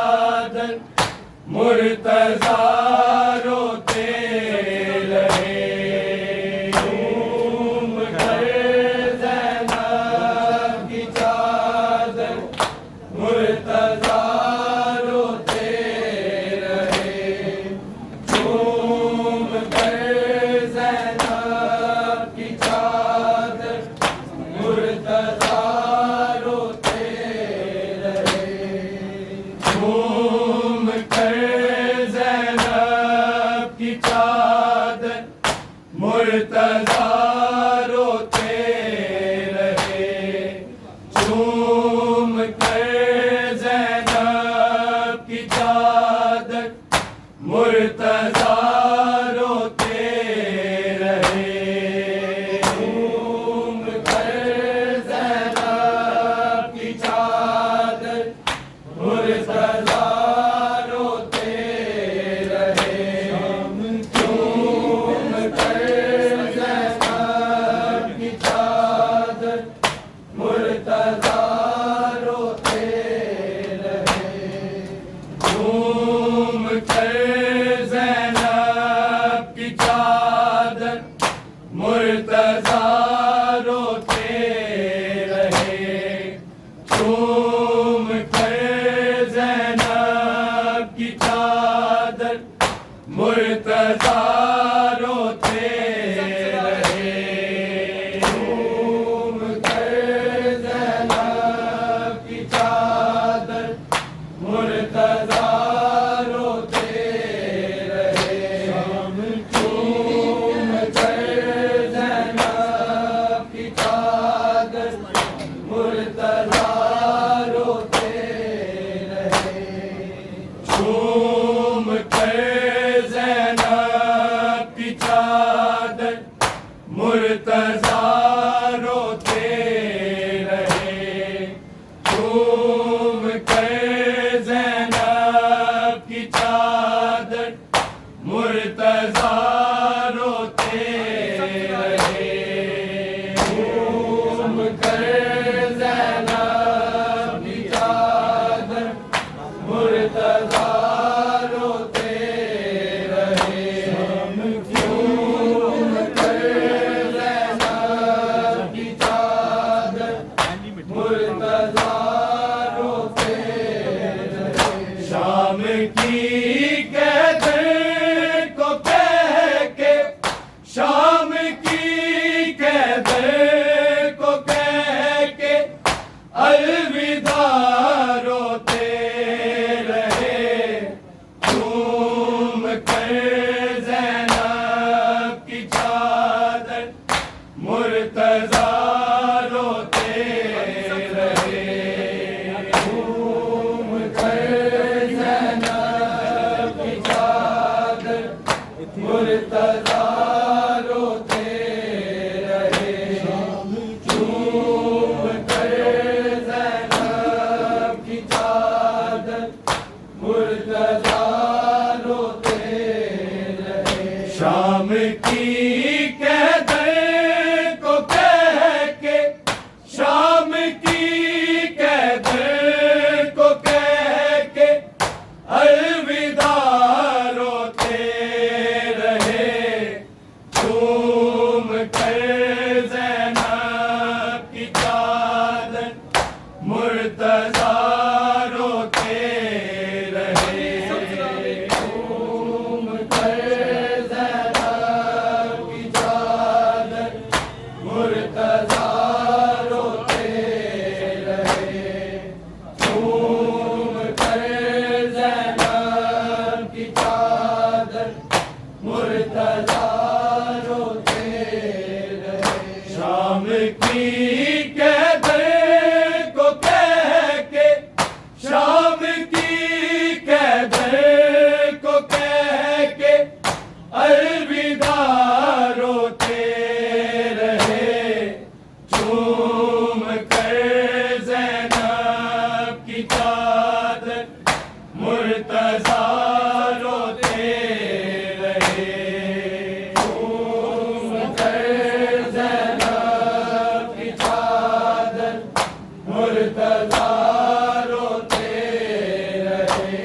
चादर मुर्तज़ा रोते रहे। झूम कर ज़ैनब की चादर मुर्तज़ा रोते रहे। झूम कर ज़ैनब की चादर मुर्तज़ा रोते रहे। झूम कर ज़ैनब की चादर मुर्तज़ा रोते रहे। झूम कर ज़ैनब की चादर मुर्तज़ा रोते रहे। झूम कर ज़ैनब की चादर मुर्तज़ा रोते रहे। झूम कर ज़ैनब की चादर मुर्तज़ा रोते रहे। झूम कर ज़ैनब की चादर मुर्तज़ा रोते रहे। झूम कर ज़ैनब की चादर मुर्तज़ा रोते रहे। झूम कर ज़ैनब की चादर मुर्तज़ा रोते रहे। झूम कर ज़ैनब की चादर मुर्तज़ा रोते रहे। झूम कर ज़ैनब की चादर मुर्तज़ा रोते रहे। झूम कर ज़ैनब की चादर मुर्तज़ा रोते रहे। झूम कर ज़ैनब की चादर मुर्तज़ा रोते रहे। झूम कर ज़ैनब की चादर मुर्तज़ा रोते रहे। शाम की कदर को कह के, शाम की कदर को कह के अलविदा रोते रहे। झूम कर ज़ैनब की चादर मुर्तज़ा रोते रहे। झूम कर ज़ैनब की चादर मुर्तज़ा रोते रहे। झूम कर ज़ैनब की चादर मुर्तज़ा रोते रहे। शाम की कदर को कह के, शाम की कदर को कह के अलविदा रोते रहे। झूम कर ज़ैनब की चादर मुर्तज़ा रोते रहे। झूम कर ज़ैनब की चादर मुर्तज़ा रोते रहे। झूम कर ज़ैनब की चादर मुर्तज़ा रोते रहे। शाम की कदर को कह के, शाम की कदर को कह के अलविदा रोते रहे। झूम कर ज़ैनब की चादर मुर्तज़ा रोते रहे। झूम कर ज़ैनब की चादर मुर्तज़ा रोते रहे।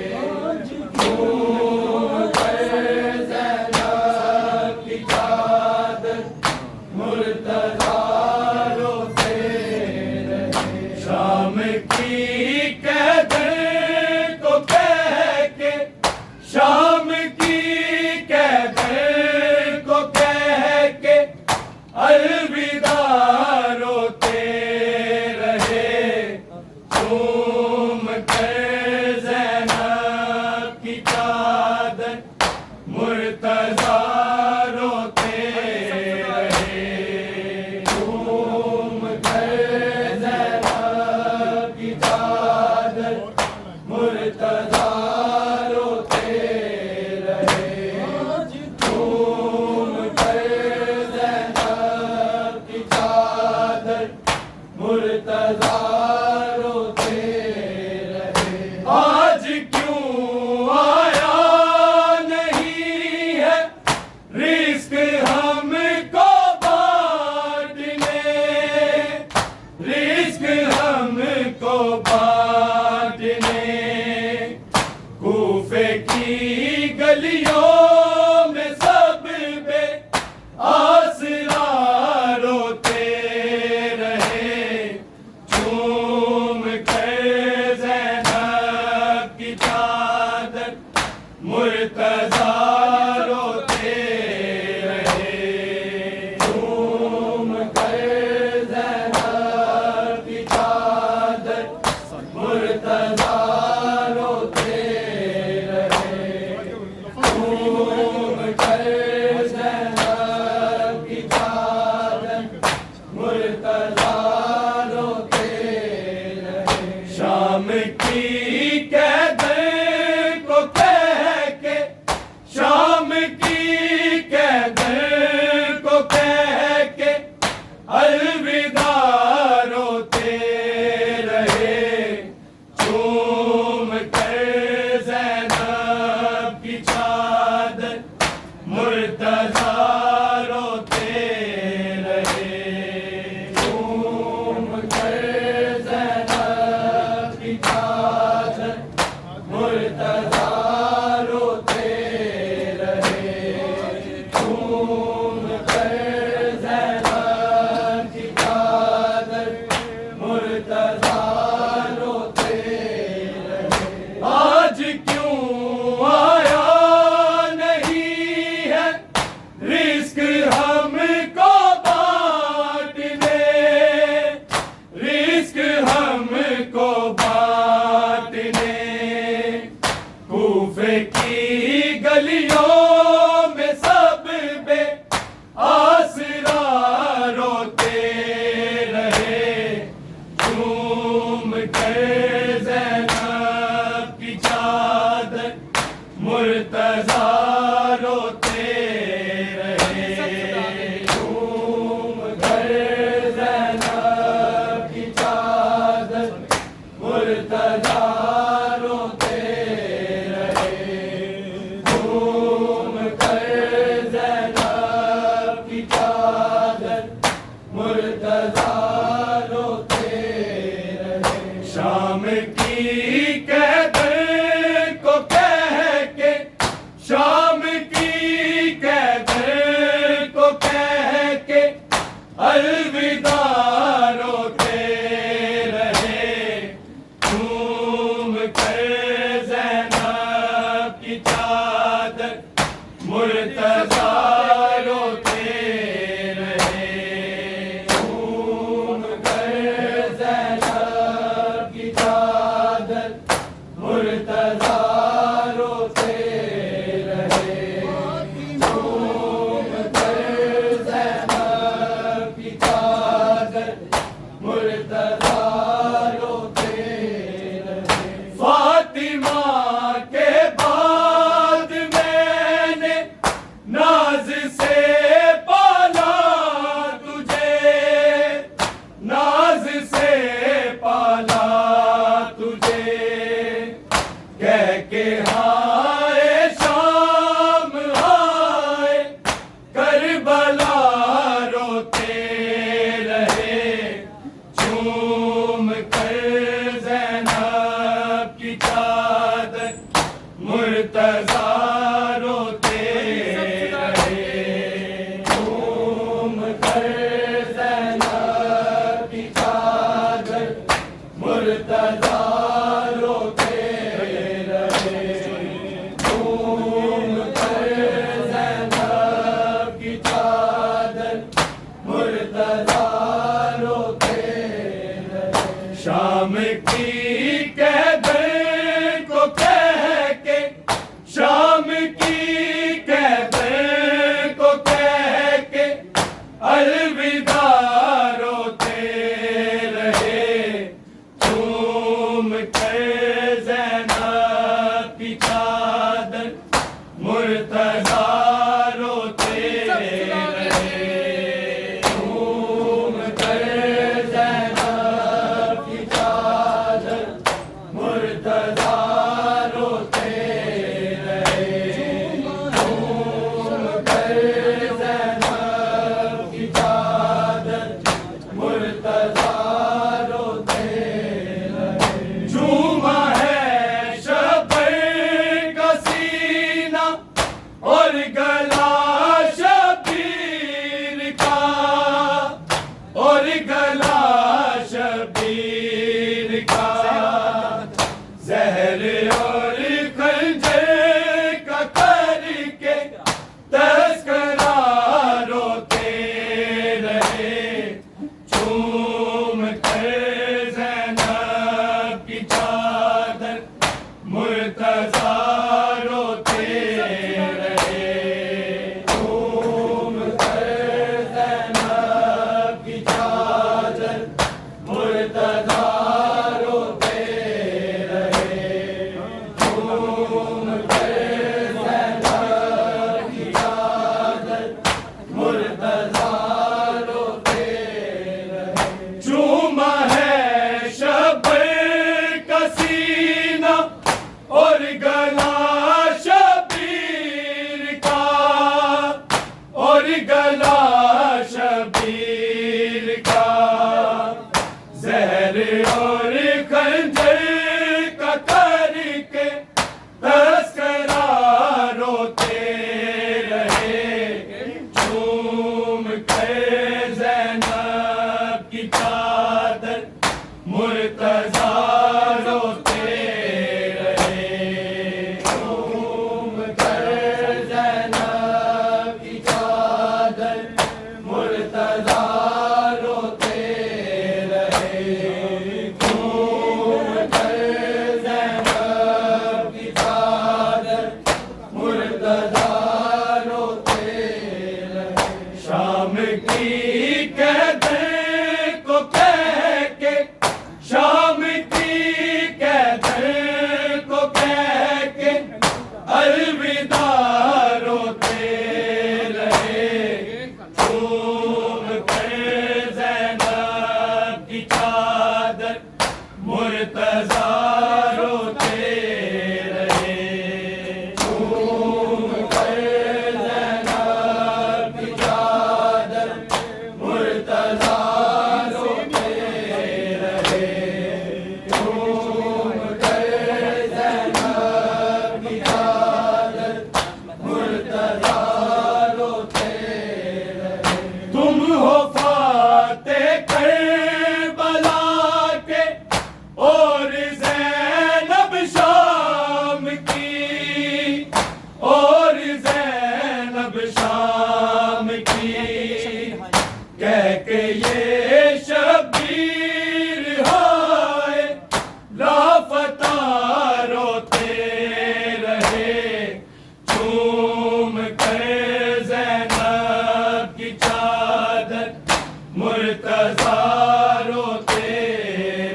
मुर्तजा रोते रहे। झूम कर ज़ैनब की चादर मुर्तजा रोते रहे। झूम कर ज़ैनब की चादर मुर्तजा रोते रहे। शाम की कैदर को कह के, शाम की कैदर को कह के अलविदा रोते रहे। झूम कर ज़ैनब की चादर मुर्तजा रोते रहे। झूम कर ज़ैनब की चादर मुर्तजा रोते रहे। झूम कर ज़ैनब की चादर मुर्तजा रोते रहे। आज क्यों आया नहीं है रिस्क हमको बांटने, रिस्क हमको बांटने। कूफे की गलियों में सब बे आसरा रोते रहे। झूम कर ज़ैनब की चादर मुर्तजा रोते रहे। झूम कर ज़ैनब की चादर मुर्तजा रोते रहे। झूम कर ज़ैनब की चादर मुर्तजा रोते रहे। शाम की कैदर को कह के, शाम की कैदर को कह के अलविदा रोते रहे। झूम कर ज़ैनब की चादर मुर्तजा रोते रहे। झूम कर ज़ैनब की चादर मुर्तजा रोते रहे। झूम कर ज़ैनब की चादर मुर्तजा रोते रहे। फातिमा के बाद मैंने नाज से पाला तुझे, नाज से पाला तुझे। कह के हाय शाम हाय करबला रोते रहे। झूम कर ज़ैनब की चादर मुर्तजा रोते रहे। झूम कर ज़ैनब की चादर मुर्तजा रोते रहे। झूम कर ज़ैनब की चादर मुर्तजा रोते रहे। शाम की कैदर को कह के, शाम झूम कर ज़ैनब की चादर मुर्तज़ा रोते रहे। झूमा है शबर का सीना और गला शबीर का, और गला शबीर का। जहर और खंजर का करके तस्करा रोते रहे। झूम कर ज़ैनब की चादर मुर्तज़ा रोते रहे। झूम कर ज़ैनब की चादर मुर्तज़ा रोते रहे। झूम कर ज़ैनब की चादर मुर्तज़ा रोते रहे। शाम की कैदर को कह के, शाम की कैदर को कह के अलविदा रोते रहे। झूम कर ज़ैनब की चादर मुर्तज़ा रोते रहे। झूम कर ज़ैनब की चादर मुर्तज़ा रोते रहे। झूम कर ज़ैनब की चादर मुर्तज़ा रोते रहे। तुम हो फातेह करबला के और ज़ैनब शाम की, और ज़ैनब शाम की। कह के ये शबीर हाय लापता रोते रहे। झूम कर ज़ैनब की चादर मुर्तज़ा रोते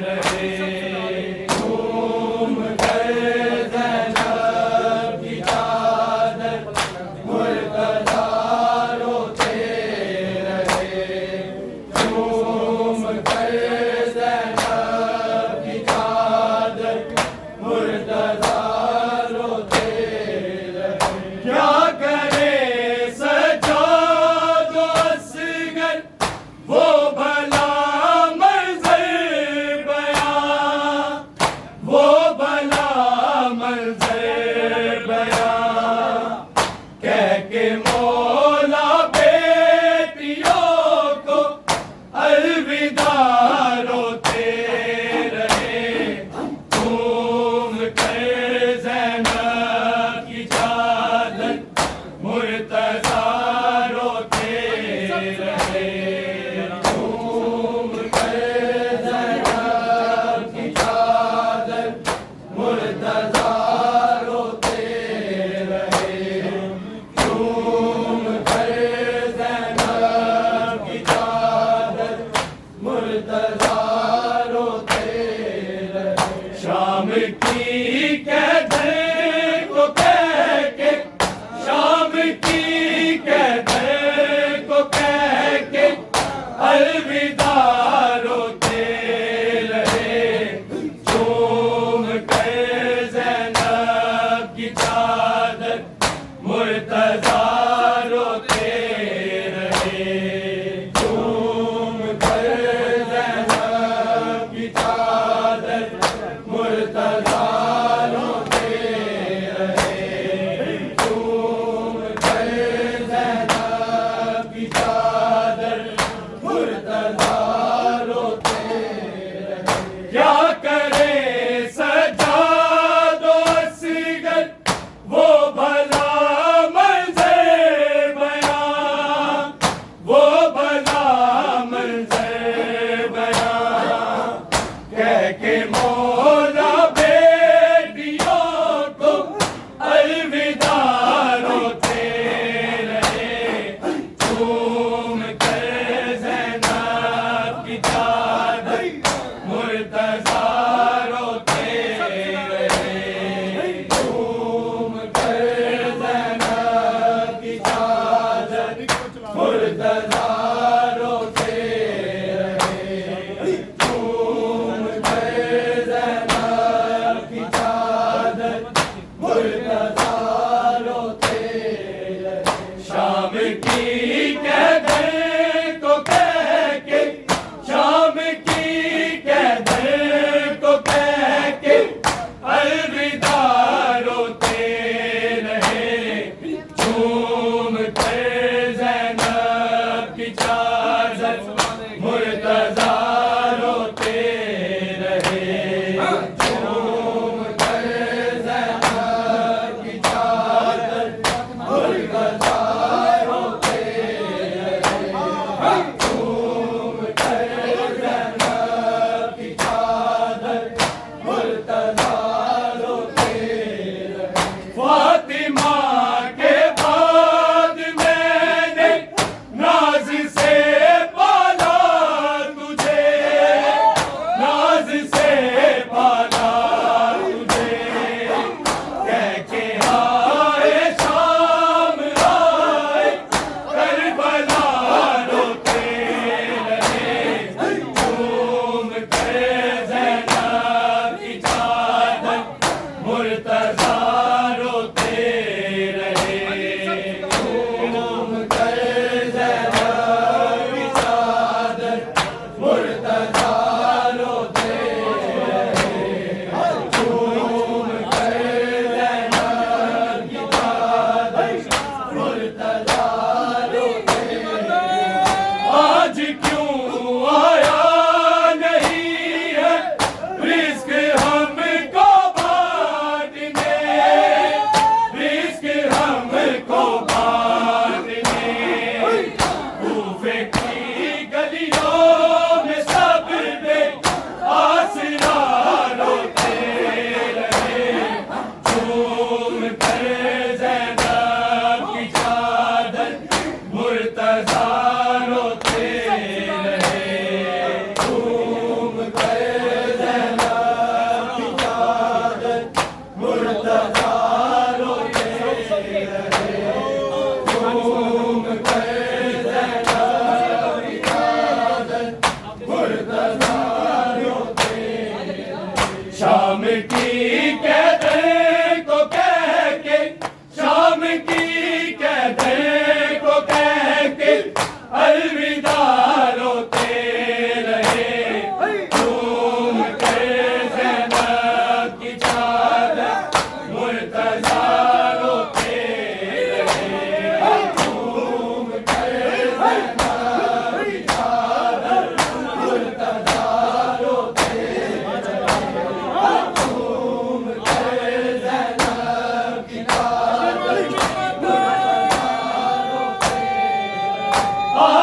रहे। झूम कर ज़ैनब की चादर मुर्तज़ा रोते रहे। झूम कर ज़ैनब की चादर मुर्तज़ा रोते रहे। क्या करे सज्जाद असगर वो भला मंज़र बयां, वो भला मंज़र बयां। कह के मौला बेटियों को अलविदा रोते रहे। झूम कर ज़ैनब की चादर मुर्तज़ा रोते रहे। झूम कर ज़ैनब की चादर मुर्तज़ा रोते रहे। झूम कर ज़ैनब की चादर मुर्तज़ा रोते रहे। शाम की कैदर को कह के, शाम की कैदर को कह के अलविदा रोते रहे। झूम कर ज़ैनब की चादर मुर्तज़ा रोते रहे। झूम कर ज़ैनब की चादर मुर्तज़ा रोते रहे। झूम कर ज़ैनब की चादर मुर्तज़ा रोते रहे। क्या करे सज्जाद असगर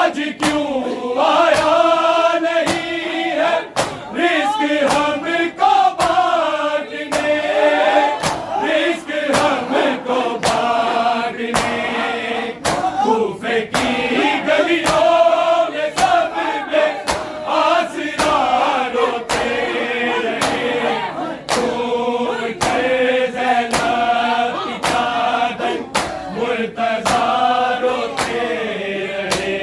आज क्यों आया नहीं है रिस्क हमको बांटने, रिस्क हमको बांटने। कूफे की गलियों में सब पे आसरा रोते रहे, खून करे ज़ैनब की चादर मुर्तज़ा रोते रहे।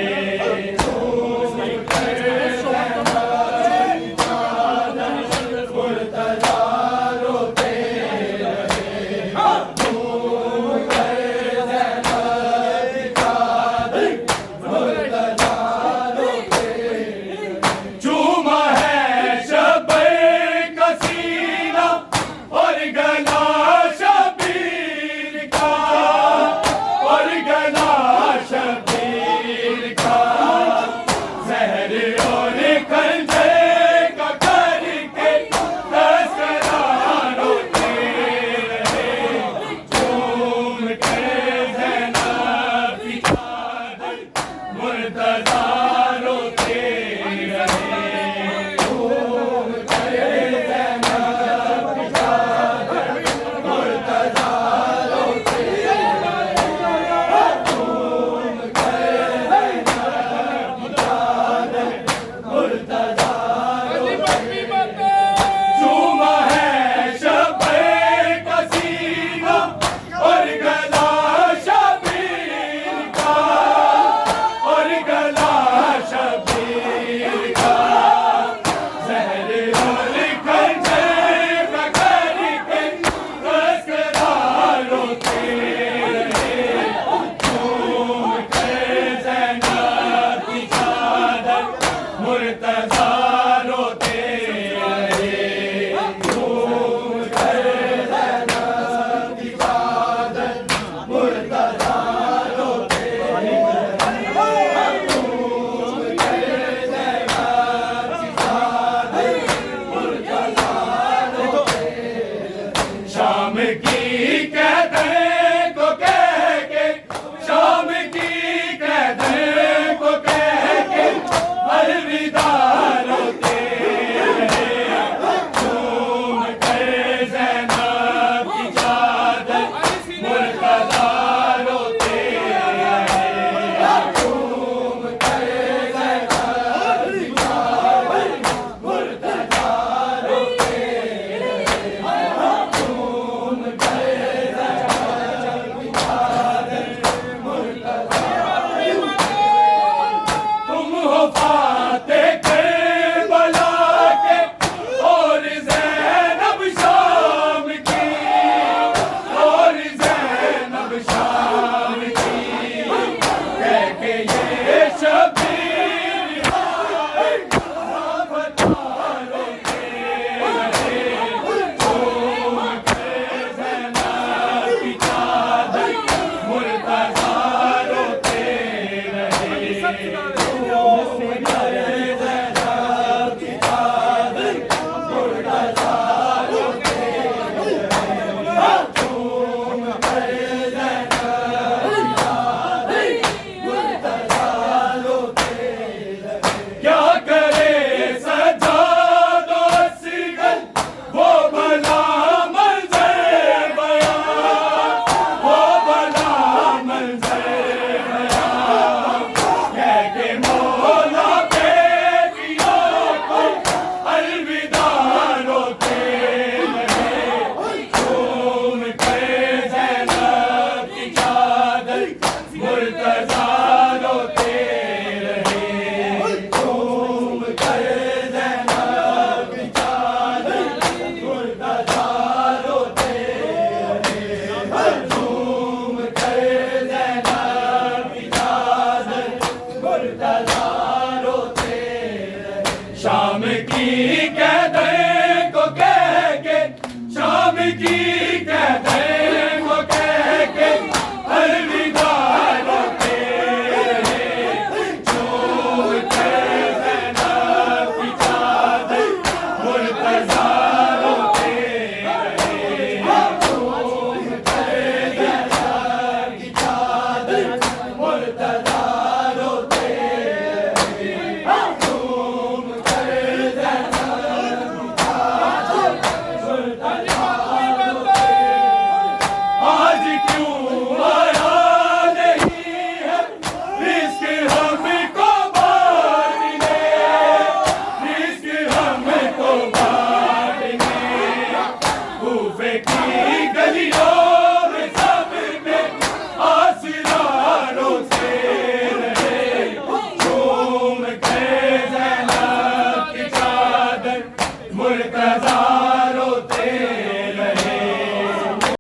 रजा